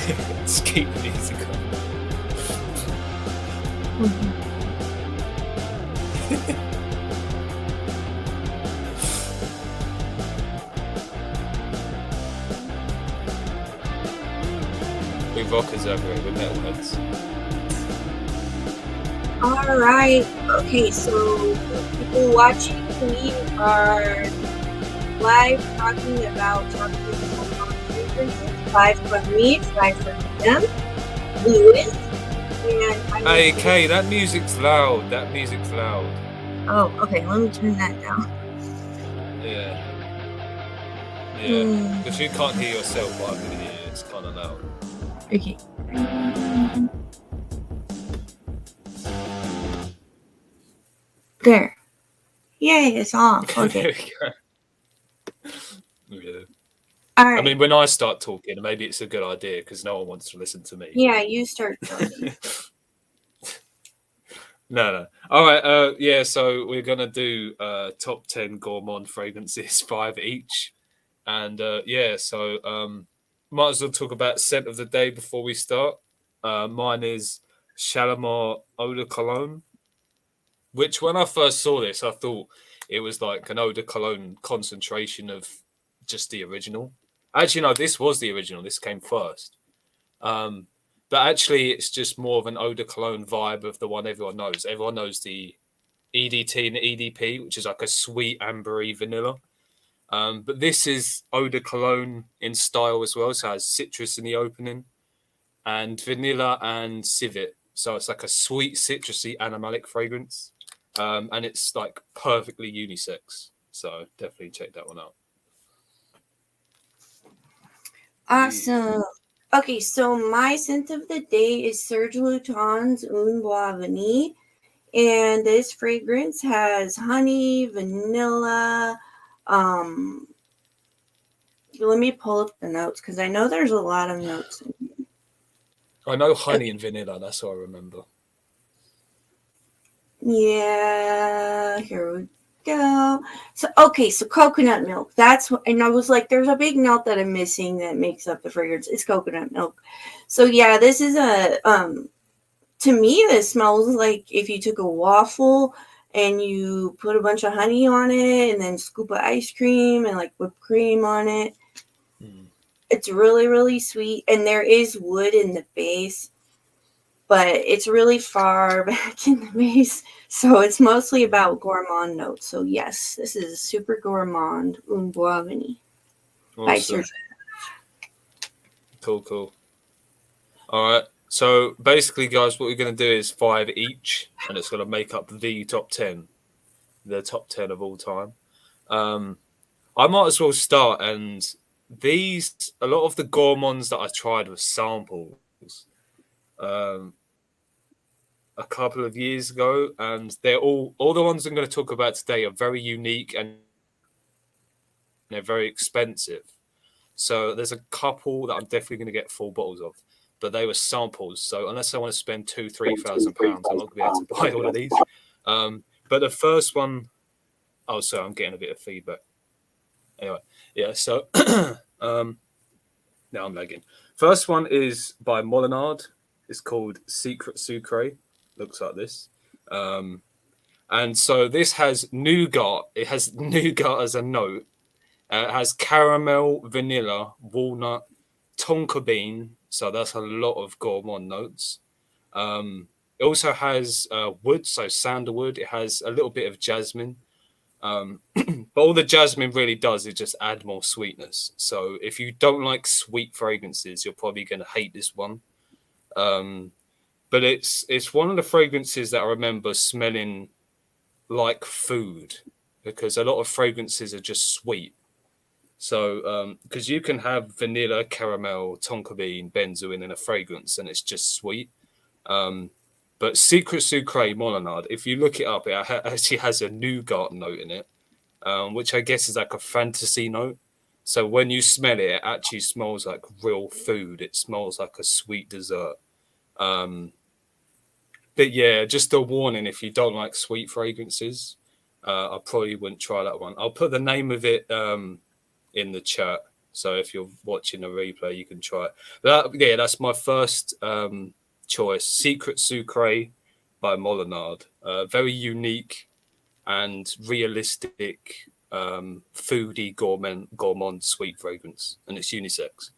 Just keep the music on. We rockers over here, we're metalheads. All right. Okay, so people watching, we are live talking about Gourmand Fragrances. 5 from me, 5 from them. Lewis. And hey, Kay, that music's loud. That music's loud. Oh, okay. Let me turn that down. Yeah. Yeah. Because you can't hear yourself, but I can hear you. It's kind of loud. Okay. There. Yay, it's off. Okay. There we go. Yeah. All right. I mean, when I start talking, maybe it's a good idea because no one wants to listen to me. Yeah, you start talking. No. All right. Yeah. So we're gonna do top 10 Gourmand fragrances, 5 each, and yeah. So might as well talk about scent of the day before we start. Mine is Shalimar Eau de Cologne, which when I first saw this, I thought it was like an Eau de Cologne concentration of just the original. Actually, no, this was the original. This came first. But actually, it's just more of an Eau de Cologne vibe of the one everyone knows. Everyone knows the EDT and the EDP, which is like a sweet ambery vanilla. But this is Eau de Cologne in style as well. So it has citrus in the opening and vanilla and civet. So it's like a sweet, citrusy, animalic fragrance. And it's like perfectly unisex. So definitely check that one out. Awesome. Okay, so my scent of the day is Serge Luton's Un Bois Vanille. And this fragrance has honey, vanilla. Let me pull up the notes because I know there's a lot of notes in here. I know honey and vanilla. That's all I remember. Yeah, here we go. So coconut milk. That's what, and I was like, there's a big note that I'm missing that makes up the fragrance. It's coconut milk. So yeah, this is a to me this smells like if you took a waffle and you put a bunch of honey on it and then scoop of ice cream and like whipped cream on it. It's really, really sweet, and there is wood in the base, but it's really far back in the base. So it's mostly about gourmand notes. So yes, this is super gourmand Un Bois Vanille by Serge. Cool. All right. So basically, guys, what we're going to do is 5 each, and it's going to make up the top 10 of all time. I might as well start. And a lot of the gourmands that I tried were samples. A couple of years ago, and they're all the ones I'm going to talk about today are very unique and they're very expensive. So there's a couple that I'm definitely going to get full bottles of, but they were samples. So unless I want to spend £2,000-3,000, I'm not going to be able to buy all of these. But the first one, oh, sorry, I'm getting a bit of feedback. Anyway, yeah. So now I'm lagging. First one is by Molinard. It's called Secret Sucre. Looks like this. And so this has nougat. It has nougat as a note. It has caramel, vanilla, walnut, tonka bean. So that's a lot of gourmand notes. It also has wood, so sandalwood. It has a little bit of jasmine. But all the jasmine really does is just add more sweetness. So if you don't like sweet fragrances, you're probably going to hate this one. But it's one of the fragrances that I remember smelling like food, because a lot of fragrances are just sweet. So because you can have vanilla, caramel, tonka bean, benzoin in a fragrance and it's just sweet. But Secret Sucre Molinard, if you look it up, it actually has a nougat note in it, which I guess is like a fantasy note. So when you smell it, it actually smells like real food. It smells like a sweet dessert. But yeah, just a warning, if you don't like sweet fragrances, I probably wouldn't try that one. I'll put the name of it in the chat So if you're watching a replay, you can try it. Yeah, that's my first choice. Secret Sucre by Molinard. Very unique and realistic foodie gourmand sweet fragrance, and it's unisex.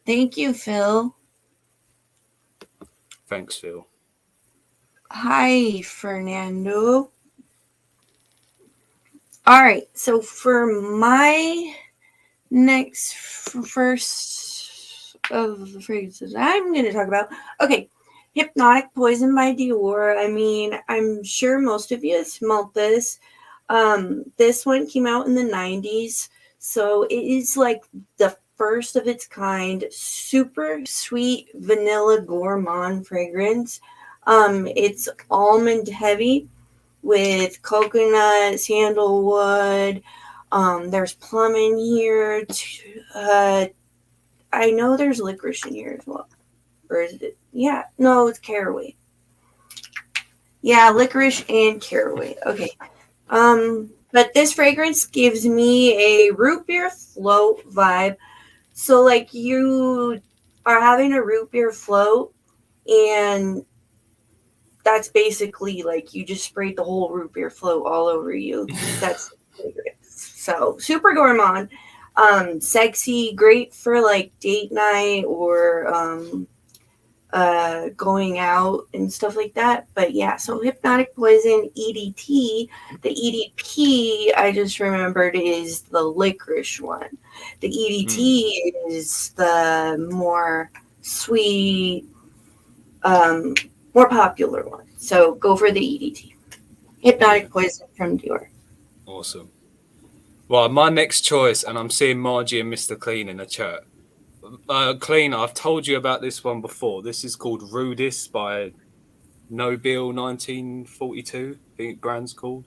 Thank you, Phil. Thanks, Phil. Hi, Fernando. All right, so for my next first of the fragrances I'm going to talk about, okay, Hypnotic Poison by Dior. I mean, I'm sure most of you have smelled this. This one came out in the 90s, so it is like the first of its kind, super sweet vanilla gourmand fragrance. It's almond heavy with coconut, sandalwood. There's plum in here. I know there's licorice in here as well. Or is it? Yeah, no, it's caraway. Yeah, licorice and caraway. Okay. But this fragrance gives me a root beer float vibe. So like you are having a root beer float, and that's basically like you just sprayed the whole root beer float all over you. That's so super gourmand, sexy, great for like date night or going out and stuff like that. But yeah, so Hypnotic Poison EDT. The EDP I just remembered is the licorice one. The EDT is the more sweet, more popular one. So go for the EDT. Hypnotic Poison from Dior. Awesome. Well, my next choice, and I'm seeing Margie and Mr. Clean in the chat. Clean, I've told you about this one before. This is called Rudis by Nobile 1942, I think brand's called.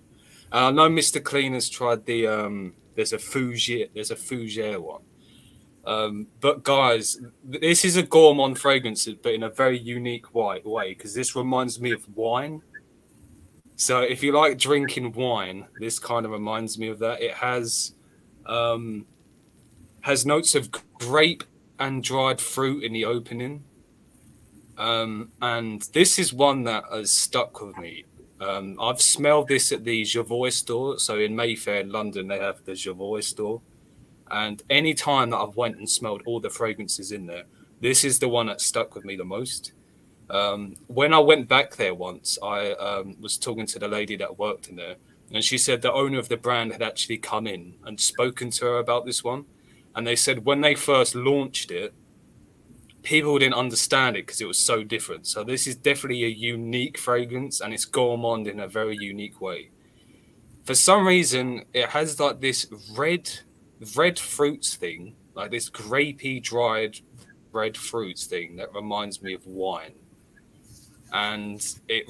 And I know Mr. Clean has tried the there's a Fougere one. But guys, this is a gourmand fragrance, but in a very unique way, because this reminds me of wine. So if you like drinking wine, this kind of reminds me of that. It has notes of grape and dried fruit in the opening. And this is one that has stuck with me. I've smelled this at the Javoy store. So in Mayfair in London, they have the Javoy store. And any time that I've went and smelled all the fragrances in there, this is the one that stuck with me the most. When I went back there once, I was talking to the lady that worked in there, and she said the owner of the brand had actually come in and spoken to her about this one. And they said when they first launched it, people didn't understand it because it was so different. So this is definitely a unique fragrance, and it's gourmand in a very unique way. For some reason, it has like this red fruits thing, like this grapey, dried red fruits thing that reminds me of wine. And it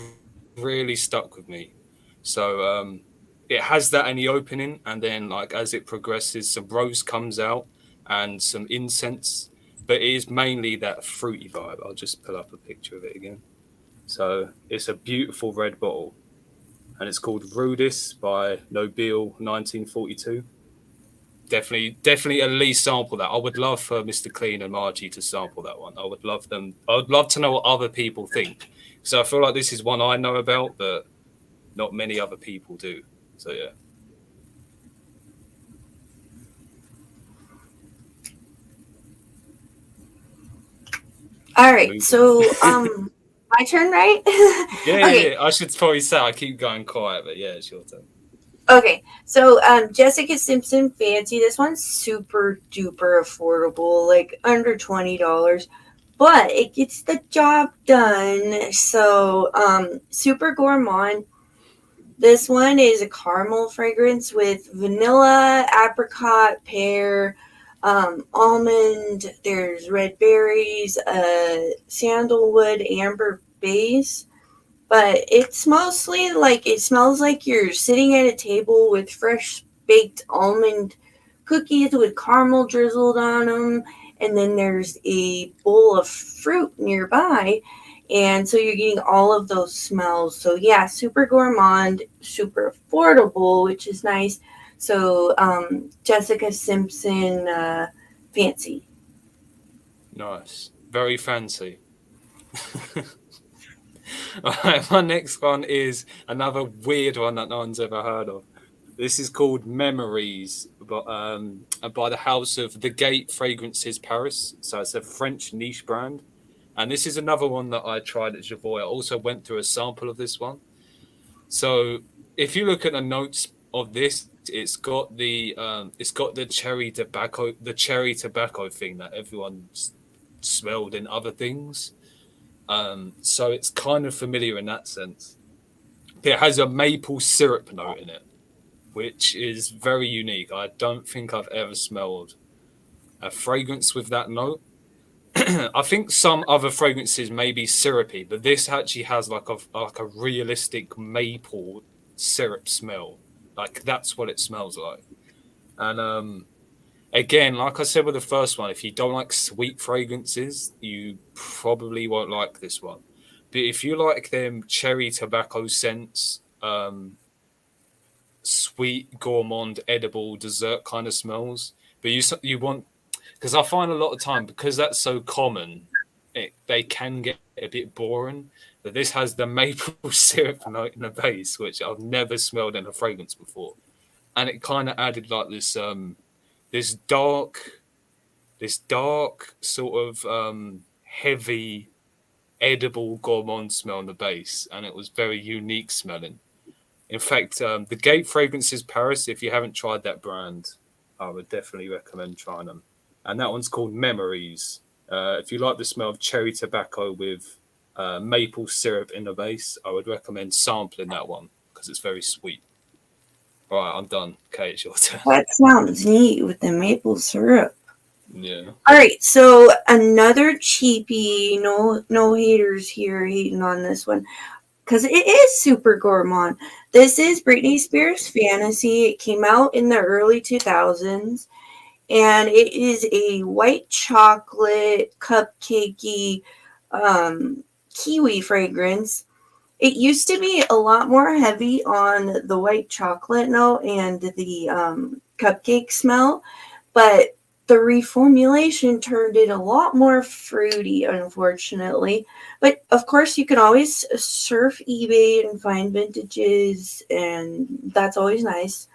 really stuck with me. So it has that in the opening, and then like as it progresses, some rose comes out and some incense, but it is mainly that fruity vibe. I'll just pull up a picture of it again. So it's a beautiful red bottle, and it's called Rudis by Nobile 1942. Definitely at least sample that. I would love for Mr. Clean and Margie to sample that one. I would love to know what other people think. So I feel like this is one I know about, but not many other people do. So yeah. All right, so my turn, right? Yeah. I should probably say I keep going quiet, but yeah, it's your turn. Okay, so Jessica Simpson Fancy. This one's super duper affordable, like under $20, but it gets the job done. So super gourmand. This one is a caramel fragrance with vanilla, apricot, pear, almond. There's red berries, sandalwood, amber base. But it's mostly like it smells like you're sitting at a table with fresh baked almond cookies with caramel drizzled on them. And then there's a bowl of fruit nearby. And so you're getting all of those smells. So yeah, super gourmand, super affordable, which is nice. So Jessica Simpson, fancy. Nice. Very fancy. All right, my next one is another weird one that no one's ever heard of. This is called Memories, by the house of the Gate Fragrances Paris. So it's a French niche brand. And this is another one that I tried at Javoy. I also went through a sample of this one. So if you look at the notes of this, it's got the cherry tobacco thing that everyone's smelled in other things. So it's kind of familiar in that sense. It has a maple syrup note in it, which is very unique. I don't think I've ever smelled a fragrance with that note. I think some other fragrances may be syrupy, but this actually has like a realistic maple syrup smell. Like that's what it smells like. And again, like I said with the first one, if you don't like sweet fragrances, you probably won't like this one. But if you like them cherry tobacco scents, sweet, gourmand, edible, dessert kind of smells, but you want, because I find a lot of time because that's so common, they can get a bit boring. But this has the maple syrup note in the base, which I've never smelled in a fragrance before, and it kind of added like this dark this dark sort of heavy edible gourmand smell on the base, and it was very unique smelling. In fact, the Gate Fragrances Paris, if you haven't tried that brand, I would definitely recommend trying them. And that one's called Memories. If you like the smell of cherry tobacco with maple syrup in the base, I would recommend sampling that one because it's very sweet. All right, I'm done. Okay, it's your turn. That sounds neat with the maple syrup. Yeah. All right, so another cheapie. No haters here hating on this one because it is super gourmand. This is Britney Spears Fantasy. It came out in the early 2000s, and it is a white chocolate cupcakey kiwi fragrance. It used to be a lot more heavy on the white chocolate note and the cupcake smell, but the reformulation turned it a lot more fruity, unfortunately. But of course, you can always surf eBay and find vintages, and that's always nice.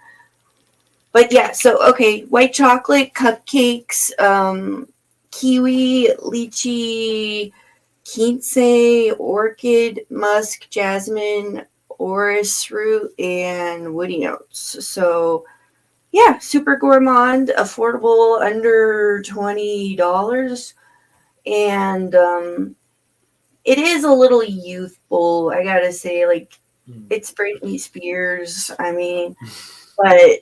But yeah, so okay, white chocolate, cupcakes, kiwi, lychee, quince, orchid, musk, jasmine, orris root, and woody notes. So yeah, super gourmand, affordable, under $20, and it is a little youthful. I gotta say, like it's Britney Spears. I mean, but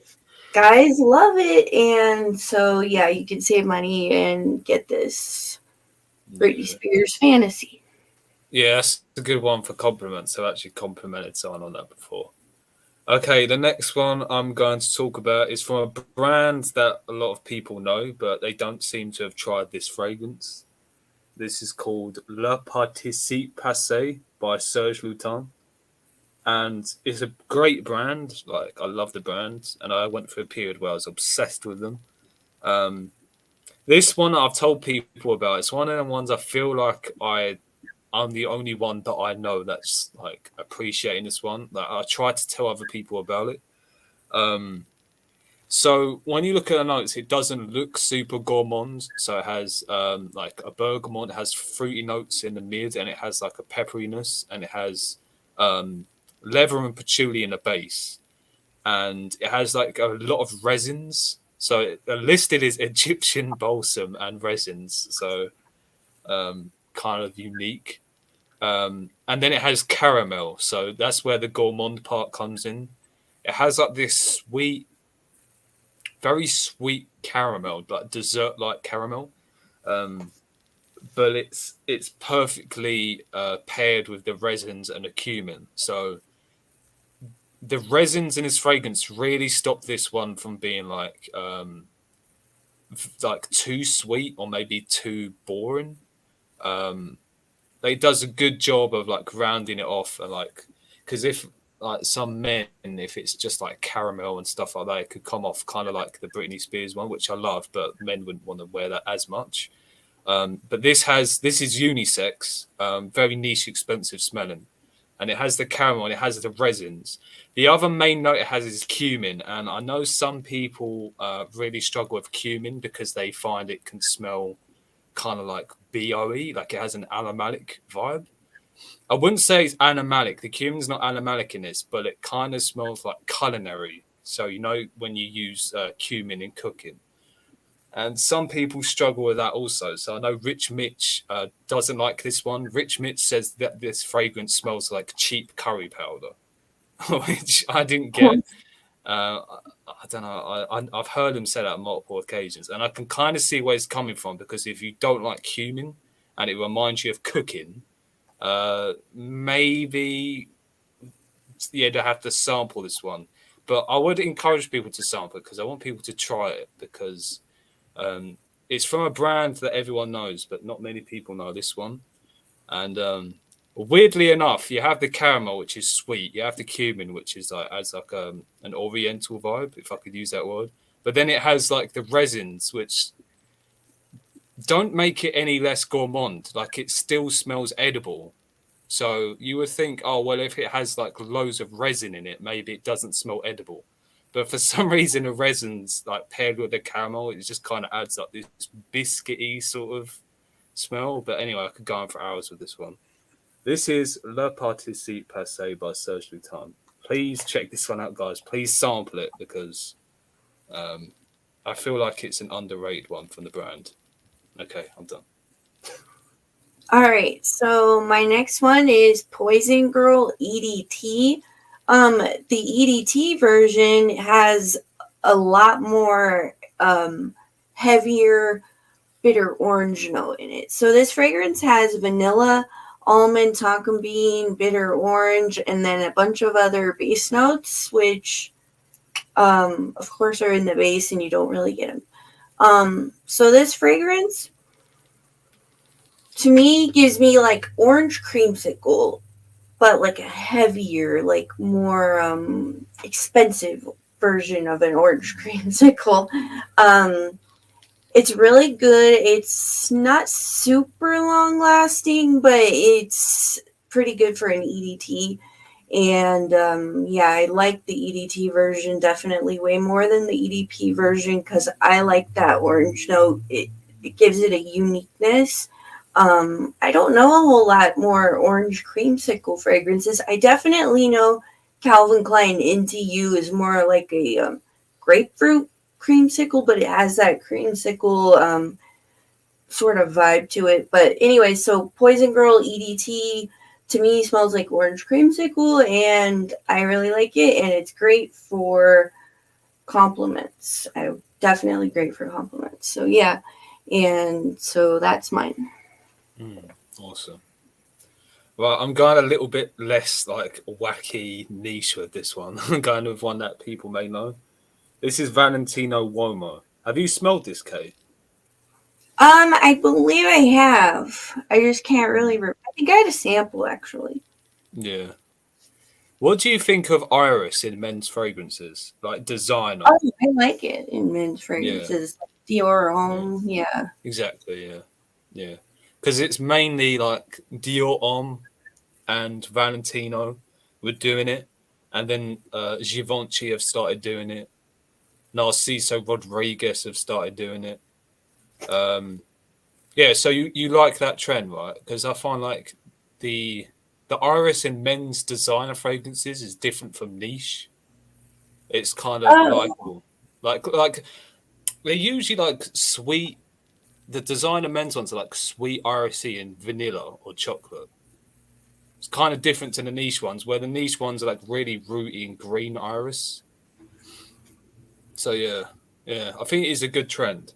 guys love it, and so yeah, you can save money and get this Britney Yeah. Spears Fantasy. Yeah, that's a good one for compliments. I've actually complimented someone on that before. Okay, the next one I'm going to talk about is from a brand that a lot of people know, but they don't seem to have tried this fragrance. This is called Le Participe Passé by Serge Lutin. And it's a great brand. Like, I love the brand. And I went through a period where I was obsessed with them. Um, this one I've told people about. It's one of the ones I feel like I'm the only one that I know that's like appreciating this one. Like I try to tell other people about it. Um, so when you look at the notes, it doesn't look super gourmand. So it has like a bergamot, it has fruity notes in the mid, and it has like a pepperiness, and it has um, leather and patchouli in the base, and it has like a lot of resins. So listed is Egyptian balsam and resins. So kind of unique. And then it has caramel, so that's where the gourmand part comes in. It has like this sweet, very sweet caramel, like dessert like caramel. Um, but it's perfectly paired with the resins and the cumin. So the resins in this fragrance really stop this one from being like too sweet or maybe too boring. Um, it does a good job of like rounding it off, and like, because if like some men, if it's just like caramel and stuff like that, it could come off kind of like the Britney Spears one, which I love, but men wouldn't want to wear that as much. But this is unisex, very niche, expensive smelling, and it has the caramel and it has the resins. The other main note it has is cumin, and I know some people really struggle with cumin because they find it can smell kind of like BOE, like it has an animalic vibe. I wouldn't say it's animalic. The cumin's not animalic in this, but it kind of smells like culinary. So you know when you use cumin in cooking, and some people struggle with that also. So I know Rich Mitch doesn't like this one. Rich Mitch says that this fragrance smells like cheap curry powder, which I didn't get. I don't know. I've heard him say that on multiple occasions, and I can kind of see where he's coming from because if you don't like cumin and it reminds you of cooking, maybe you'd have to sample this one. But I would encourage people to sample it because I want people to try it because it's from a brand that everyone knows, but not many people know this one. And weirdly enough, you have the caramel, which is sweet. You have the cumin, which is like adds like an oriental vibe, if I could use that word. But then it has like the resins, which don't make it any less gourmand. Like it still smells edible. So you would think, oh well, if it has like loads of resin in it, maybe it doesn't smell edible. But for some reason, the resins like paired with the caramel, it just kind of adds up this biscuity sort of smell. But anyway, I could go on for hours with this one. This is Le Participe Passé by Serge Lutin. Please check this one out, guys. Please sample it because I feel like it's an underrated one from the brand. Okay, I'm done. All right, so my next one is Poison Girl EDT. The EDT version has a lot more heavier bitter orange note in it. So this fragrance has vanilla, almond, tonka bean, bitter orange, and then a bunch of other base notes, which of course are in the base and you don't really get them. So this fragrance to me gives me like orange creamsicle, but like a heavier, like more expensive version of an orange creamsicle. It's really good. It's not super long lasting, but it's pretty good for an EDT. And yeah, I like the EDT version definitely way more than the EDP version because I like that orange note. It gives it a uniqueness. I don't know a whole lot more orange creamsicle fragrances. I definitely know Calvin Klein Into You is more like a grapefruit creamsicle, but it has that creamsicle sort of vibe to it. But anyway, so Poison Girl EDT to me smells like orange creamsicle, and I really like it, and it's great for compliments. Definitely great for compliments. So yeah, and so that's mine. Awesome. Well, I'm going a little bit less like wacky niche with this one. I'm going with one that people may know. This is Valentino Uomo. Have you smelled this, Kate? I believe I have. I just can't really. I think I had a sample actually. Yeah. What do you think of iris in men's fragrances, like designer? Oh, I like it in men's Yeah, fragrances, like Dior yeah, Homme. Yeah. exactly. Yeah, yeah. Because it's mainly like Dior Homme and Valentino were doing it, and then Givenchy have started doing it. Narciso Rodriguez have started doing it. Um, yeah, so you like that trend, right? Because I find like the the iris in men's designer fragrances is different from niche. It's kind of Oh, likable. Like they're usually like sweet. The designer men's ones are like sweet irisy and vanilla or chocolate. It's kind of different to the niche ones, where the niche ones are like really rooty and green iris. So yeah, yeah, I think it is a good trend.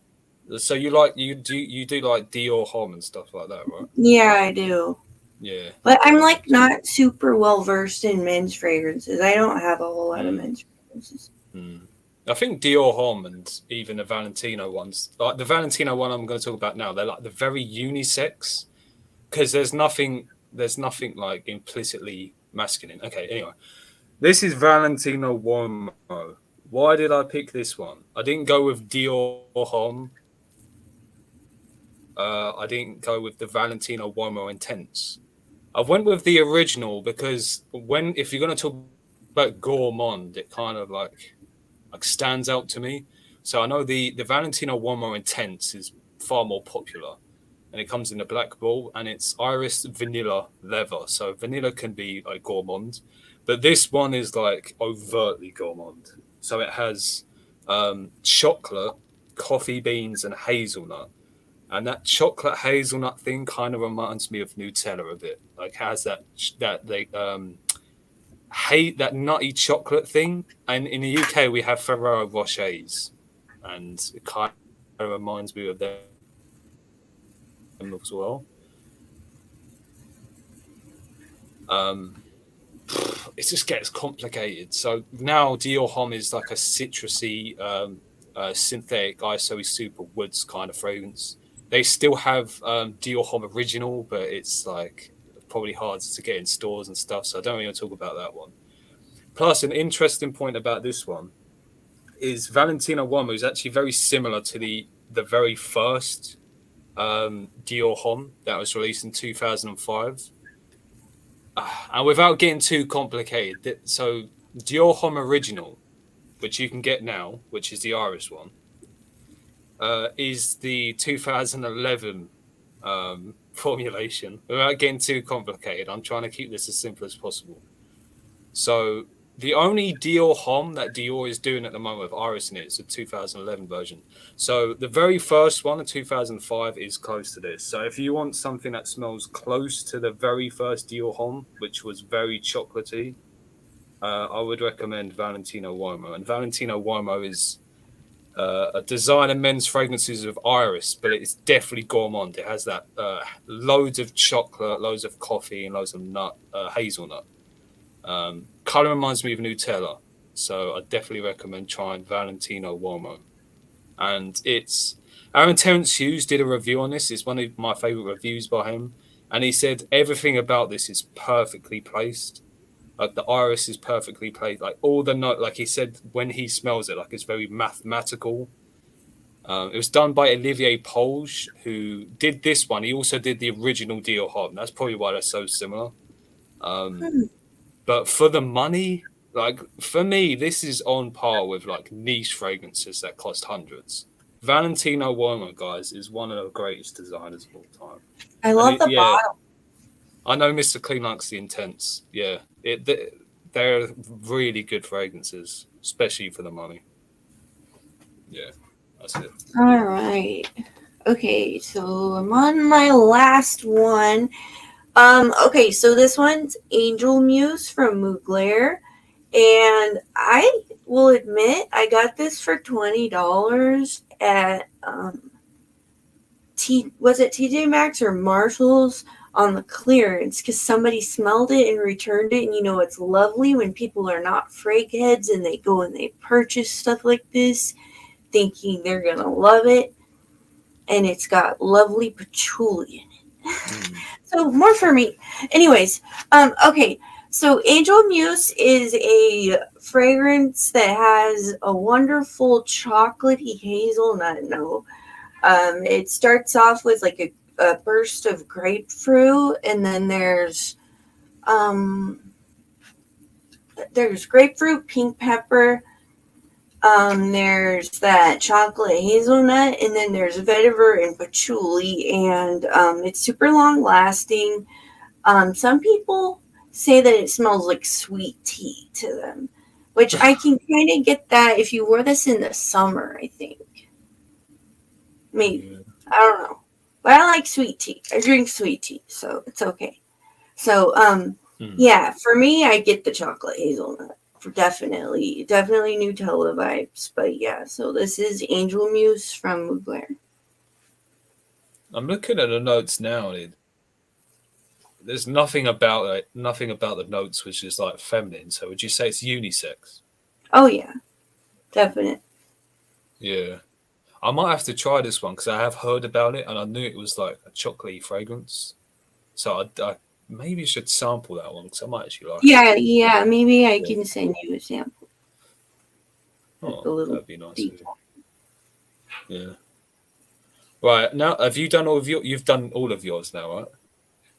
So you do like Dior Homme and stuff like that, right? yeah, I do. Yeah, But I'm yeah, like not super well versed in men's fragrances. I don't have a whole lot of mm, men's fragrances. mm. I think Dior Homme and even the Valentino one I'm going to talk about now, they're like the very unisex. because there's nothing like implicitly masculine. Okay, anyway, this is Valentino Uomo. Why did I pick this one? I didn't go with Dior Homme. I didn't go with the Valentino Uomo Intense. I went with the original because if you're going to talk about gourmand, it kind of like stands out to me. So I know the Valentino Uomo Intense is far more popular, and it comes in a black ball, and it's iris vanilla leather. So vanilla can be like gourmand, but this one is like overtly gourmand. So it has chocolate, coffee beans, and hazelnut. And that chocolate hazelnut thing kind of reminds me of Nutella a bit. Like has that they hate that nutty chocolate thing. And in the UK we have Ferrero Rochers, and it kind of reminds me of them as well. Um, it just gets complicated. So now Dior Homme is like a citrusy, synthetic isoe super woods kind of fragrance. They still have Dior Homme original, but it's like probably hard to get in stores and stuff. So I don't really want to talk about that one. Plus, an interesting point about this one is Valentino Uomo is actually very similar to the very first Dior Homme that was released in 2005. And without getting too complicated, so Dior Homme Original, which you can get now, which is the Iris one, is the 2011 formulation. Without getting too complicated, I'm trying to keep this as simple as possible. So the only Dior Homme that Dior is doing at the moment with Iris in it is the 2011 version. So the very first one in 2005 is close to this. So if you want something that smells close to the very first Dior Homme, which was very chocolatey, I would recommend Valentino Uomo. And Valentino Uomo is a designer men's fragrances of Iris, but it's definitely gourmand. It has that loads of chocolate, loads of coffee, and loads of hazelnut. Color reminds me of Nutella, so I definitely recommend trying Valentino Uomo. And it's Aaron Terence Hughes did a review on this. It's one of my favorite reviews by him, and he said everything about this is perfectly placed. Like the iris is perfectly placed. Like all the note, like he said when he smells it, like it's very mathematical. It was done by Olivier Polge, who did this one. He also did the original Dior Homme. That's probably why they're so similar. But for the money, like for me, this is on par with like niche fragrances that cost hundreds. Valentino Uomo, guys, is one of the greatest designers of all time. I love the Yeah, bottle. I know Mr. Clean likes the Intense. Yeah, they're really good fragrances, especially for the money. Yeah, that's it. All right. Okay, so I'm on my last one. Okay, so this one's Angel Muse from Mugler. And I will admit I got this for $20 at was it TJ Maxx or Marshall's on the clearance because somebody smelled it and returned it. And you know it's lovely when people are not frag heads and they go and they purchase stuff like this thinking they're gonna love it. And it's got lovely patchouli in it. So more for me. Anyways, okay. So Angel Muse is a fragrance that has a wonderful chocolatey hazelnut note. It starts off with like a burst of grapefruit, and then there's grapefruit, pink pepper. There's that chocolate hazelnut, and then there's vetiver and patchouli, and it's super long lasting. Some people say that it smells like sweet tea to them, which I can kind of get that if you wore this in the summer, I think. Maybe. I don't know. But I like sweet tea. I drink sweet tea, so it's okay. So, yeah, for me, I get the chocolate hazelnut. Definitely Nutella vibes. But yeah, so this is Angel Muse from Mugler. I'm looking at the notes now. There's nothing about it. Nothing about the notes which is like feminine. So would you say it's unisex? Oh yeah, definite. Yeah, I might have to try this one because I have heard about it and I knew it was like a chocolatey fragrance. So I maybe should sample that one because I might actually like it. Yeah. Maybe I Yeah. can send you a sample, like Oh, a little that'd be nice of you. detail. Yeah. Right now, have you done all of your? You've done all of yours now, right?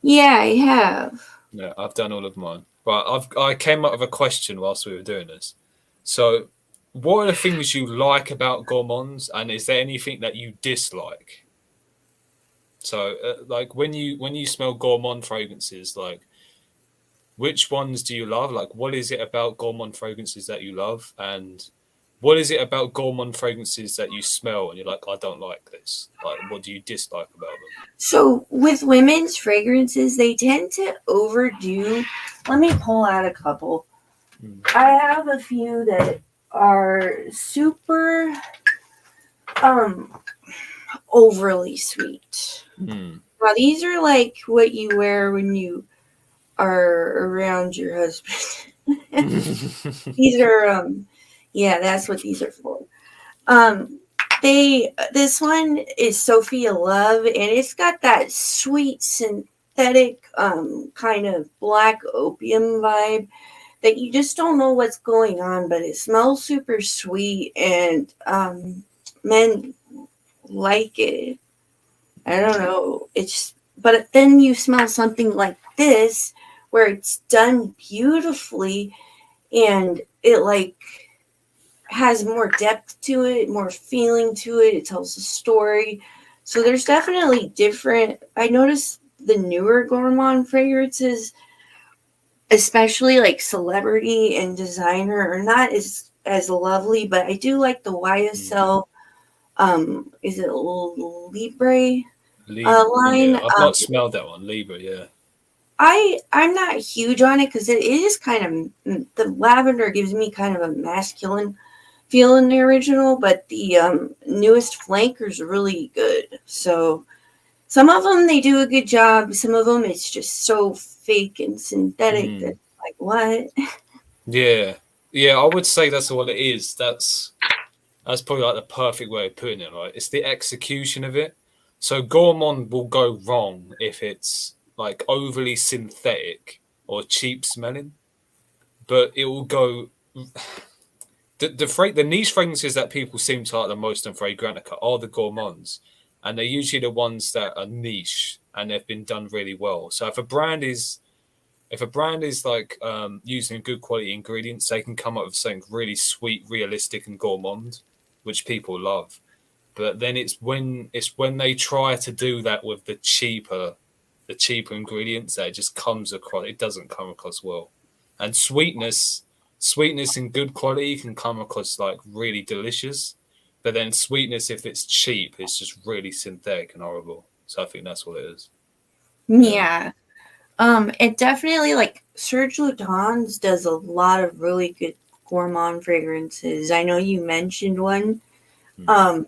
Yeah, I have. Yeah, I've done all of mine. Right, I came up with a question whilst we were doing this. So, what are the things you like about gourmands, and is there anything that you dislike? So, like when you smell gourmand fragrances, like which ones do you love? Like, what is it about gourmand fragrances that you love, and what is it about gourmand fragrances that you smell and you're like, I don't like this? Like, what do you dislike about them? So with women's fragrances, they tend to overdo. Let me pull out a couple. Mm. I have a few that are super um overly sweet. Mm. Now these are like what you wear when you are around your husband. These are yeah, that's what these are for. Um this one is Sophia Love, and it's got that sweet synthetic kind of black opium vibe that you just don't know what's going on, but it smells super sweet, and men like it. I don't know. It's but then you smell something like this where it's done beautifully, and it like has more depth to it, more feeling to it. It tells a story. So there's definitely different. I noticed the newer Gourmand fragrances, especially like celebrity and designer, are not as lovely, but I do like the Mm. YSL. Is it Libre Libra, line? yeah, I've not smelled that one. Libra, yeah. I'm not huge on it because it is kind of the lavender gives me kind of a masculine feel in the original, but the newest flanker's really good. So some of them they do a good job. Some of them it's just so fake and synthetic that Mm. like what? Yeah, yeah, I would say that's what it is. That's probably like the perfect way of putting it, right? It's the execution of it. So gourmand will go wrong if it's like overly synthetic or cheap smelling, but it will go. The niche fragrances that people seem to like the most in Fragrantica are the gourmands, and they're usually the ones that are niche and they've been done really well. So if a brand is like using good quality ingredients, they can come up with something really sweet, realistic, and gourmand, which people love. But then it's when they try to do that with the cheaper ingredients that it just comes across. It doesn't come across well, and sweetness in good quality can come across like really delicious. But then sweetness, if it's cheap, it's just really synthetic and horrible. So I think that's what it is. Yeah. Yeah. It definitely like Serge Lutens does a lot of really good gourmand fragrances. I know you mentioned one. Mm. Um,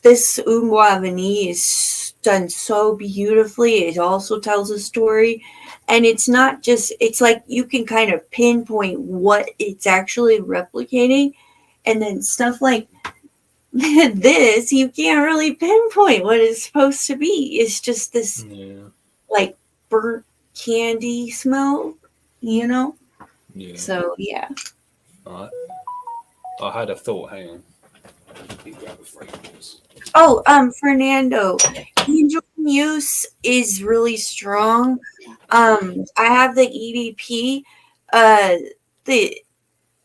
this Umbois Vanille is done so beautifully. It also tells a story. And it's not just, it's like you can kind of pinpoint what it's actually replicating. And then stuff like this, you can't really pinpoint what it's supposed to be. It's just this Yeah. like burnt candy smell, you know? Yeah. So, yeah. All right. I had a thought. Hang on. Let me grab a fragrance. Oh, Fernando, Angel Muse is really strong. I have the EDP. Uh, the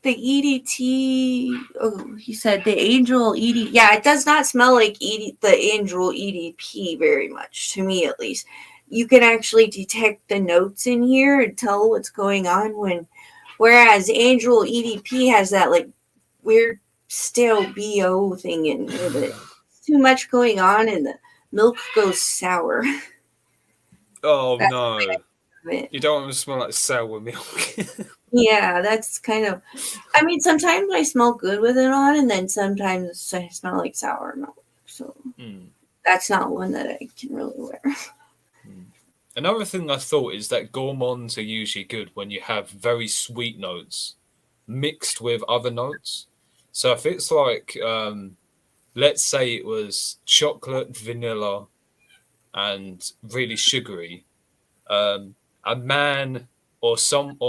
EDT. Oh, he said the Angel ED. Yeah, it does not smell like the Angel EDP very much to me, at least. You can actually detect the notes in here and tell what's going on whereas Angel EDP has that like weird stale BO thing in there that too much going on and the milk goes sour. Oh That's no! it. You don't want to smell like sour milk. Yeah, that's kind of. I mean, sometimes I smell good with it on, and then sometimes I smell like sour milk. So Mm. that's not one that I can really wear. Mm. Another thing I thought is that gourmands are usually good when you have very sweet notes mixed with other notes. So if it's like, let's say it was chocolate, vanilla, and really sugary, A man or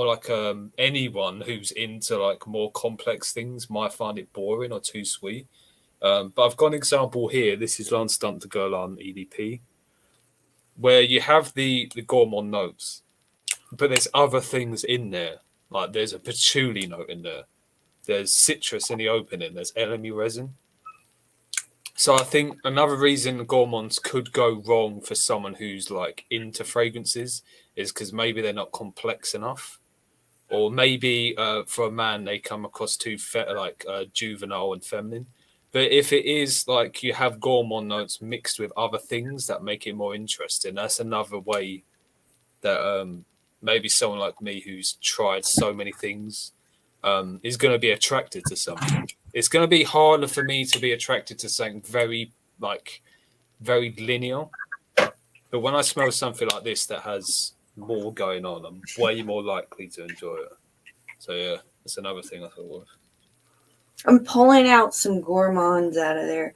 like anyone who's into like more complex things might find it boring or too sweet. But I've got an example here. This is Lance Stunt to Girl on EDP, where you have the gourmand notes, but there's other things in there. Like there's a patchouli note in there. There's citrus in the opening. There's elemi resin. So I think another reason gourmands could go wrong for someone who's like into fragrances is because maybe they're not complex enough, or maybe for a man they come across too juvenile and feminine. But if it is like you have gourmand notes mixed with other things that make it more interesting, that's another way that maybe someone like me who's tried so many things is going to be attracted to something. It's going to be harder for me to be attracted to something very linear. But when I smell something like this that has more going on, I'm way more likely to enjoy it. So yeah, that's another thing I thought of. I'm pulling out some gourmands out of there.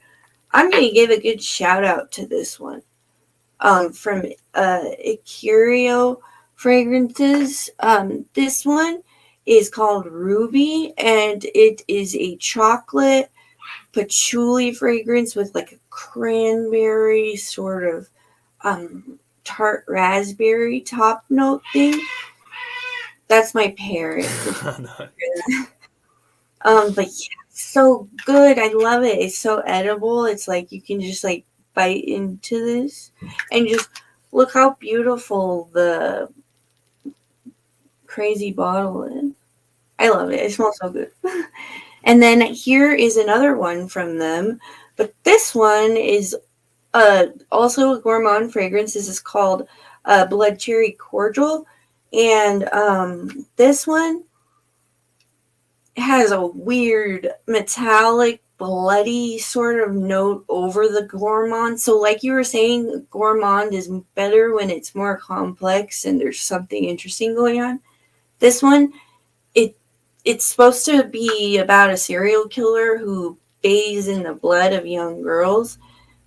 I'm going to give a good shout out to this one. From Curio Fragrances. This one is called Ruby, and it is a chocolate patchouli fragrance with like a cranberry sort of tart raspberry top note thing. That's my parrot. But yeah, so good. I love it. It's so edible. It's like you can just like bite into this and just look how beautiful the crazy bottle is. I love it. It smells so good. And then here is another one from them, but this one is also a gourmand fragrance. This is called Blood Cherry Cordial, and this one has a weird metallic bloody sort of note over the gourmand. So like you were saying, gourmand is better when it's more complex and there's something interesting going on. This one, it's supposed to be about a serial killer who bathes in the blood of young girls.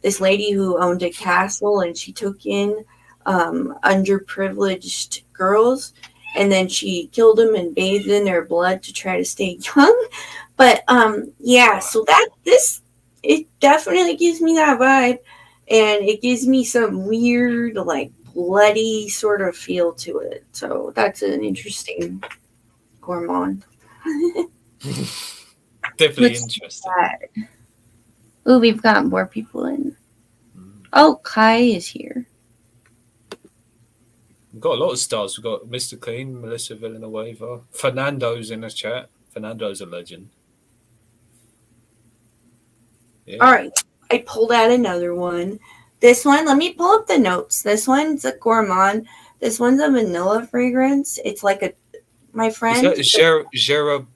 This lady who owned a castle, and she took in underprivileged girls, and then she killed them and bathed in their blood to try to stay young. But yeah, so it definitely gives me that vibe, and it gives me some weird like bloody sort of feel to it. So that's an interesting gourmand. Definitely interesting. Oh, we've got more people in. Oh, Kai is here. We've got a lot of stars. We've got Mr. Clean, Melissa Villanueva, Fernando's in the chat. Fernando's a legend. Yeah. All right, I pulled out another one. This one, let me pull up the notes. This one's a gourmand. This one's a vanilla fragrance. It's like my friend. Is that Jeroboam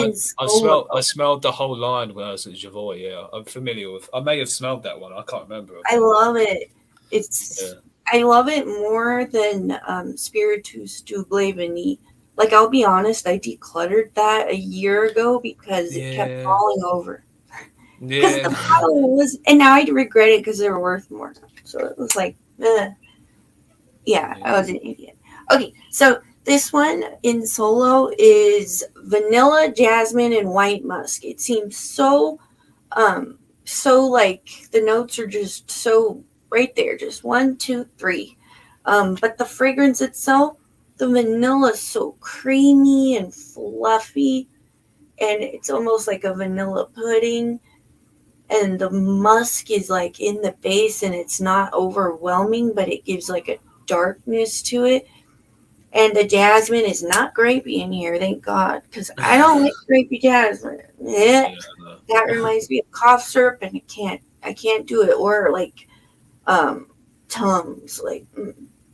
is. I smelled the whole line when I was at Javoy. Yeah, I'm familiar with. I may have smelled that one. I can't remember. I love it. I love it more than Spiritus du Glavini. Like, I'll be honest, I decluttered that a year ago because it kept falling over. Because the bottle was, and now I regret it because they were worth more. So it was like, yeah, I was an idiot. Okay, so this one in solo is vanilla, jasmine, and white musk. It seems so like the notes are just so right there, just 1, 2, 3. But the fragrance itself, the vanilla is so creamy and fluffy, and it's almost like a vanilla pudding. And the musk is like in the base, and it's not overwhelming, but it gives like a darkness to it. And the jasmine is not grapey in here, thank God, because I don't like grapey jasmine. That reminds me of cough syrup, and I can't do it. Or like Tums, like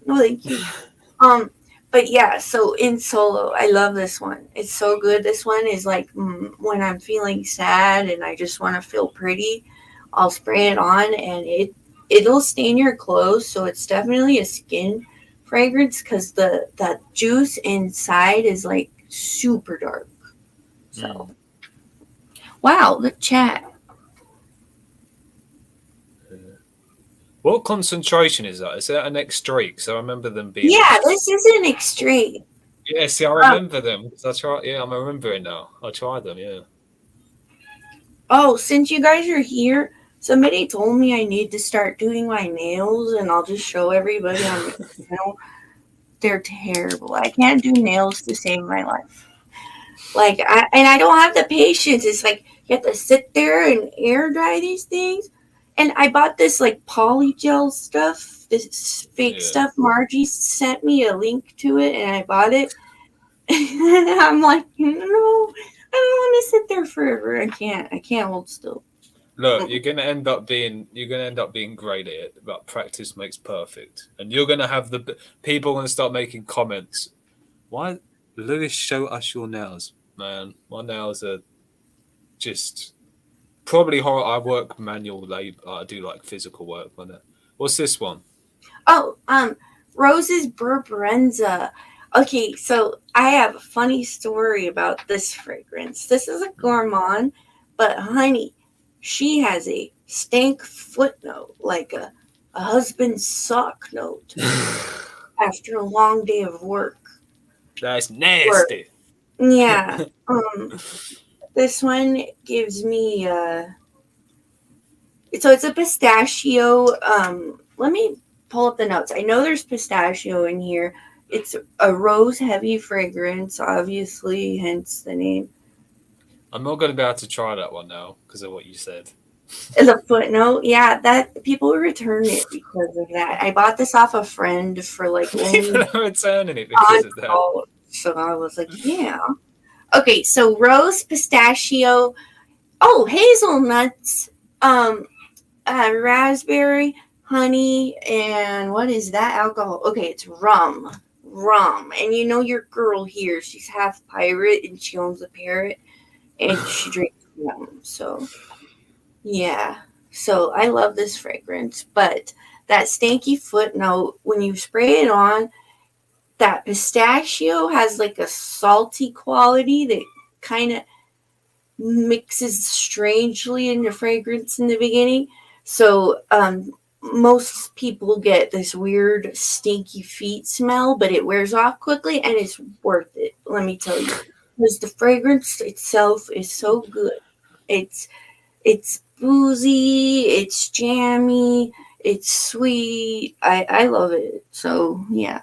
no, thank you. But yeah, so in solo, I love this one. It's so good. This one is like when I'm feeling sad and I just want to feel pretty, I'll spray it on, and it'll stain your clothes. So it's definitely a skin fragrance because that juice inside is like super dark. So wow, the chat. What concentration is that? Is that an extrait? So I remember them being. Yeah, this is an extreme. Yeah, see, I remember them. That's right. Yeah, I'm remembering now. I'll try them. Yeah. Oh, since you guys are here, somebody told me I need to start doing my nails, and I'll just show everybody on my channel. They're terrible. I can't do nails to save my life. Like, I don't have the patience. It's like you have to sit there and air dry these things. And I bought this like polygel stuff, this fake stuff. Margie sent me a link to it, and I bought it. And I'm like, no, I don't want to sit there forever. I can't hold still. Look, you're gonna end up being great at it, but practice makes perfect. And you're gonna have the people gonna start making comments. Why, Lewis, show us your nails, man? My nails are just probably horrible. I work manual labor. I do like physical work on it. What's this one? Oh, Rose's Bursenza. Okay, so I have a funny story about this fragrance. This is a Gourmand, but honey, she has a stank footnote, like a husband's sock note after a long day of work. That's nasty. Yeah. This one gives me so it's a pistachio. Let me pull up the notes. I know there's pistachio in here. It's a rose heavy fragrance, obviously, hence the name. I'm not going to be able to try that one now because of what you said. The footnote, yeah, that people return it because of that. I bought this off a friend for like people are returning it because of that. So I was like, yeah. Okay, so rose, pistachio, hazelnuts, raspberry, honey, and what is that alcohol? Okay, it's rum. And you know your girl here, she's half pirate and she owns a parrot and she drinks rum. So yeah. So I love this fragrance, but that stanky footnote, when you spray it on, that pistachio has like a salty quality that kind of mixes strangely in the fragrance in the beginning. So most people get this weird stinky feet smell, but it wears off quickly and it's worth it, let me tell you, because the fragrance itself is so good. It's boozy, it's jammy, it's sweet. I love it. So yeah,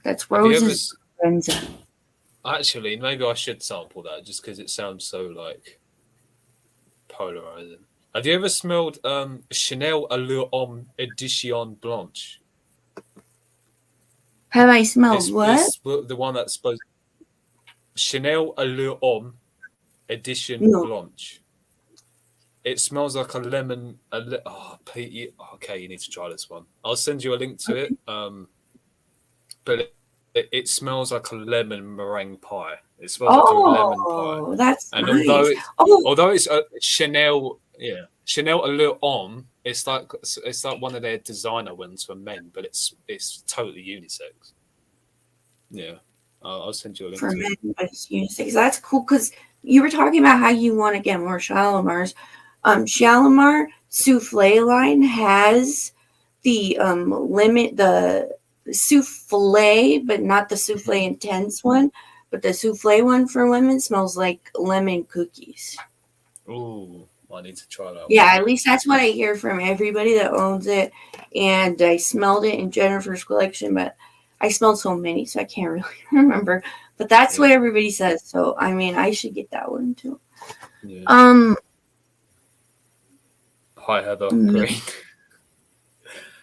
that's Rose's Bursenza. Actually, maybe I should sample that just because it sounds so like polarizing. Have you ever smelled Chanel Allure Homme Edition Blanche? Have I smelled what? It's the one that's supposed Chanel Allure Homme Edition Blanche. It smells like a lemon. Okay, you need to try this one. I'll send you a link to it. But it smells like a lemon meringue pie. It smells like a lemon pie. That's and nice. Although it's a Chanel, Chanel Allure Homme, it's like one of their designer ones for men, but it's totally unisex. Yeah, I'll send you a link for to men, it. but it's unisex. That's cool because you were talking about how you want to get more Shalimars. Shalimar Souffle line has the the souffle, but not the Souffle Intense one, but the souffle one for women smells like lemon cookies. Ooh, I need to try that. Yeah, at least that's what I hear from everybody that owns it. And I smelled it in Jennifer's collection, but I smelled so many, so I can't really remember. But that's what everybody says. So I mean, I should get that one too. Yeah. Hi Heather Green.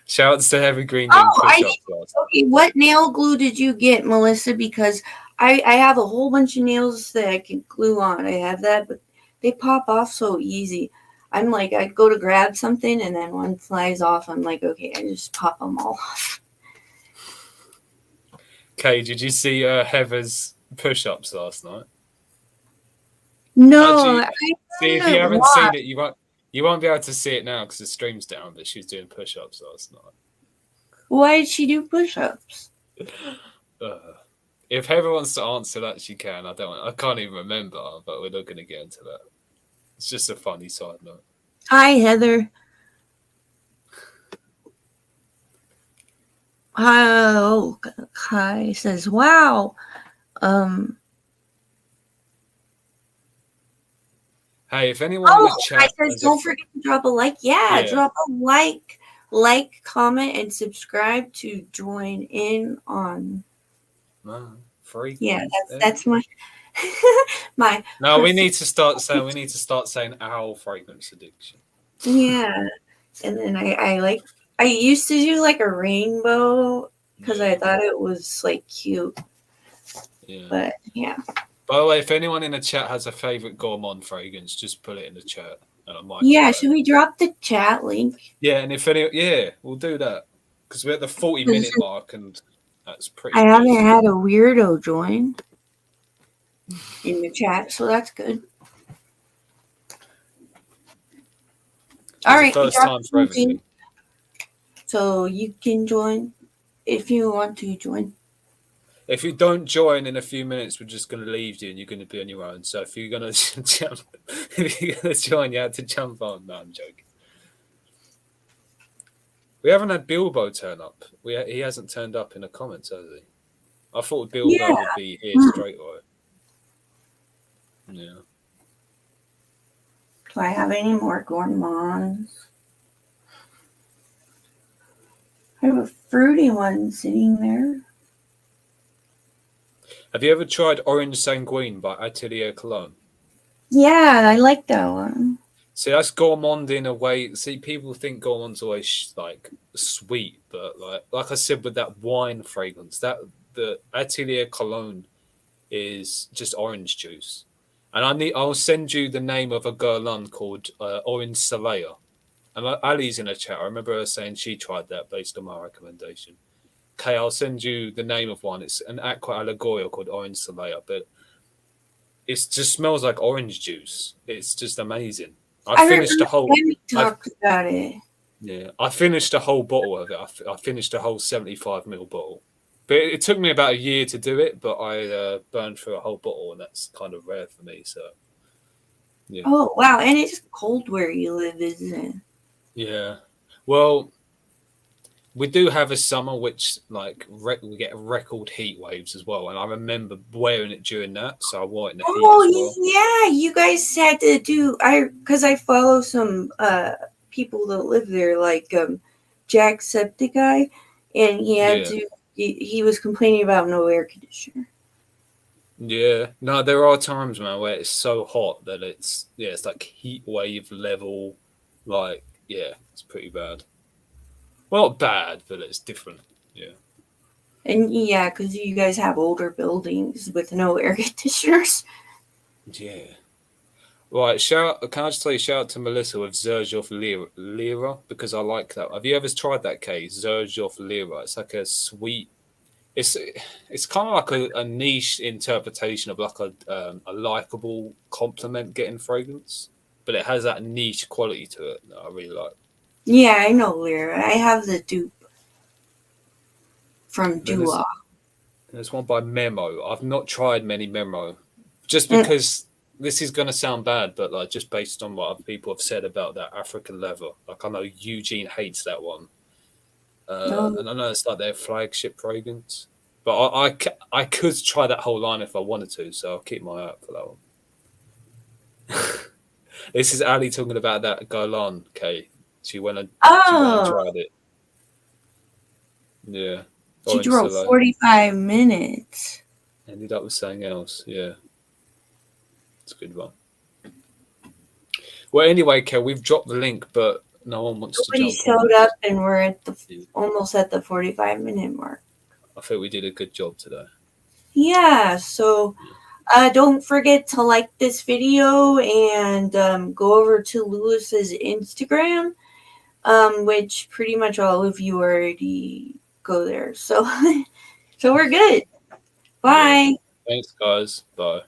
Shouts to Heather Green. Okay, what nail glue did you get, Melissa? Because I have a whole bunch of nails that I can glue on. I have that, but they pop off so easy. I'm like, I go to grab something and then one flies off. I'm like, okay, I just pop them all off. Okay, did you see Heather's push-ups last night? No. See, if you haven't seen it, you won't be able to see it now because the stream's down, but she was doing push-ups last night. Why did she do push-ups? If Heather wants to answer that, she can. I can't even remember, but we're not going to get into that. It's just a funny side note. Hi, Heather. Kai says, "Wow." Um. Hey, if anyone in the Kai chat says, has "Don't forget to drop a like." Yeah, yeah, drop a like, comment, and subscribe to join in on. Yeah, frequency. that's my my No, we perfect. need to start saying our fragrance addiction. Yeah, and then I used to do like a rainbow because I Yeah, thought it was like cute, yeah. but yeah. By the way, if anyone in the chat has a favorite gourmand fragrance, just put it in the chat, and I might Yeah, try should it. we drop the chat link? Yeah, and we'll do that because we're at the 40-minute mark, and that's I pretty good. haven't had a weirdo join in the chat, so that's good. All There's a right, I first dropped time for something, everything. so you can join if you want to join. If you don't join in a few minutes, we're just going to leave you, and you're going to be on your own. So if you're going to jump, if you're going to join, you have to jump on. No, I'm joking. We haven't had Bilbo turn up. He hasn't turned up in the comments, has he? I thought Bilbo Yeah. would be here straight away. Yeah. Do I have any more gourmands? I have a fruity one sitting there. Have you ever tried Orange Sanguine by Atelier Cologne? Yeah, I like that one. See, that's gourmand in a way. See, people think gourmand's always like sweet, but like I said with that wine fragrance, that the Atelier Cologne is just orange juice. And I'll send you the name of a Guerlain called Orange Soleil. And Ali's in a chat. I remember her saying she tried that based on my recommendation. Okay, I'll send you the name of one. It's an aqua allegoria called Orange Soleil, but it just smells like orange juice. It's just amazing. I remember Emmy I've talked about it. Yeah, I finished a whole bottle of it. I finished a whole 75 ml bottle, but it took me about a year to do it. But I burned through a whole bottle, and that's kind of rare for me. So yeah, Oh wow, and it's cold where you live, isn't it? yeah. Well, we do have a summer which we get record heat waves as well, and I remember wearing it during that, so I wore it in the heat as well. Yeah, you guys had to do because I follow some people that live there, like Jacksepticeye, and he had to. He was complaining about no air conditioner. Yeah, no, there are times, man, where it's so hot that it's like heat wave level. Like, yeah, it's pretty bad. Well, not bad, but it's different. Yeah. And yeah, because you guys have older buildings with no air conditioners. Yeah. Right, can I just say shout out to Melissa with Zerjov Lira because I like that. Have you ever tried that case, Zerjov Lira? It's like a sweet. It's kind of like a niche interpretation of like a likable compliment getting fragrance, but it has that niche quality to it that I really like. Yeah, I know Lyra. I have the dupe from Dua. There's one by Memo. I've not tried many Memo, just because this is going to sound bad, but like just based on what other people have said about that African leather. Like I know Eugene hates that one, and I know it's like their flagship fragrance. But I could try that whole line if I wanted to, so I'll keep my eye out for that one. This is Ali talking about that Golan, Kay. She went and tried it. Yeah. She drove 45 minutes. Ended up with something else. Yeah. It's a good one. Well, anyway, Kay, we've dropped the link, but no one wants to jump on. Nobody showed up, and we're at almost at the 45-minute mark. I think we did a good job today. Yeah, so don't forget to like this video and go over to Lewis's Instagram, which pretty much all of you already go there. So, so we're good. Bye. Yeah. Thanks, guys. Bye.